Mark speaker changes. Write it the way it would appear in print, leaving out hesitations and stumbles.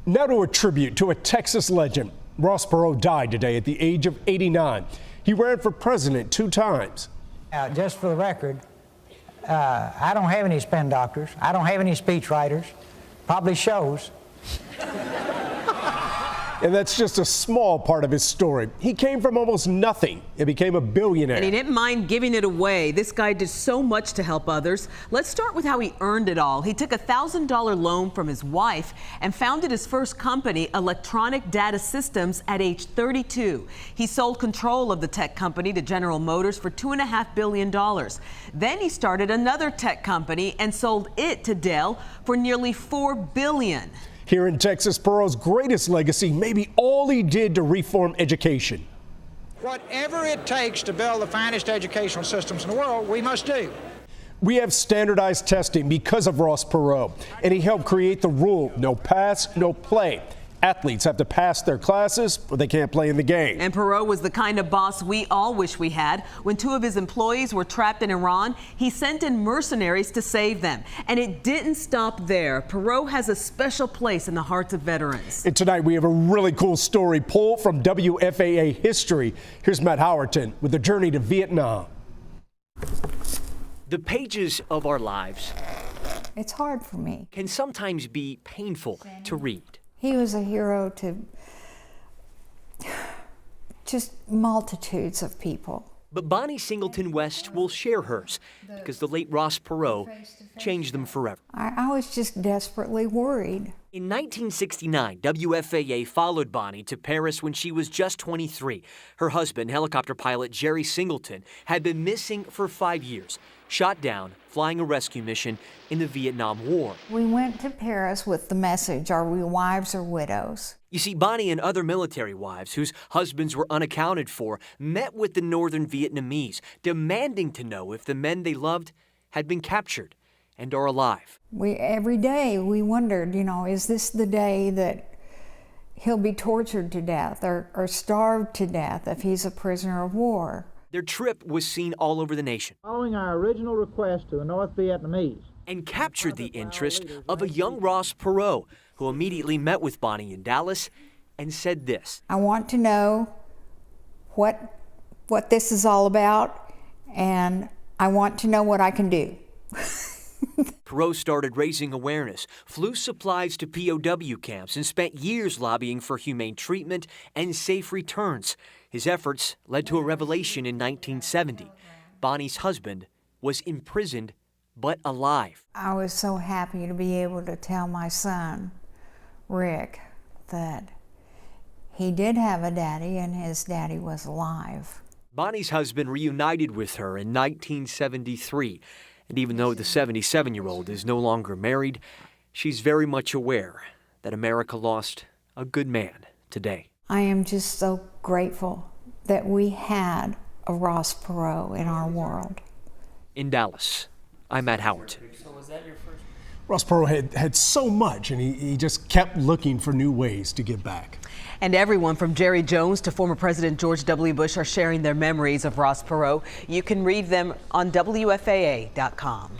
Speaker 1: Now to a tribute to a Texas legend. Ross Perot died today at the age of 89. He ran for president 2 times.
Speaker 2: Just for the record, I don't have any spin doctors. I don't have any speech writers. Probably shows.
Speaker 1: And that's just a small part of his story. He came from almost nothing and became a billionaire.
Speaker 3: And he didn't mind giving it away. This guy did so much to help others. Let's start with how he earned it all. He took a $1,000 loan from his wife and founded his first company, Electronic Data Systems, at age 32. He sold control of the tech company to General Motors for $2.5 billion. Then he started another tech company and sold it to Dell for nearly $4 billion.
Speaker 1: Here in Texas, Perot's greatest legacy may be all he did to reform education.
Speaker 4: Whatever it takes to build the finest educational systems in the world, we must do.
Speaker 1: We have standardized testing because of Ross Perot, and he helped create the rule: no pass, no play. Athletes have to pass their classes or they can't play in the game.
Speaker 3: And Perot was the kind of boss we all wish we had. When 2 of his employees were trapped in Iran, he sent in mercenaries to save them. And it didn't stop there. Perot has a special place in the hearts of veterans.
Speaker 1: And tonight we have a really cool story pulled from WFAA history. Here's Matt Howerton with the journey to Vietnam.
Speaker 5: The pages of our lives,
Speaker 6: it's hard for me,
Speaker 5: can sometimes be painful to read.
Speaker 6: He was a hero to just multitudes of people.
Speaker 5: But Bonnie Singleton West will share hers because the late Ross Perot changed them forever.
Speaker 6: I was just desperately worried.
Speaker 5: In 1969, WFAA followed Bonnie to Paris when she was just 23. Her husband, helicopter pilot Jerry Singleton, had been missing for 5 years, shot down flying a rescue mission in the Vietnam War.
Speaker 6: We went to Paris with the message, are we wives or widows?
Speaker 5: You see, Bonnie and other military wives whose husbands were unaccounted for met with the northern Vietnamese, demanding to know if the men they loved had been captured and are alive.
Speaker 6: Every day we wondered, is this the day that he'll be tortured to death or starved to death if he's a prisoner of war?
Speaker 5: Their trip was seen all over the nation.
Speaker 4: Following our original request to the North Vietnamese,
Speaker 5: and captured the interest of a young Ross Perot, who immediately met with Bonnie in Dallas and said this:
Speaker 6: I want to know what this is all about, and I want to know what I can do.
Speaker 5: Perot started raising awareness, flew supplies to POW camps, and spent years lobbying for humane treatment and safe returns. His efforts led to a revelation in 1970. Bonnie's husband was imprisoned but alive.
Speaker 6: I was so happy to be able to tell my son, Rick, that he did have a daddy and his daddy was alive.
Speaker 5: Bonnie's husband reunited with her in 1973. And even though the 77-year-old is no longer married, she's very much aware that America lost a good man today.
Speaker 6: I am just so grateful that we had a Ross Perot in our world.
Speaker 5: In Dallas, I'm Matt Howerton.
Speaker 7: So was that your first?
Speaker 1: Ross Perot had so much, and he just kept looking for new ways to give back.
Speaker 3: And everyone from Jerry Jones to former President George W. Bush are sharing their memories of Ross Perot. You can read them on WFAA.com.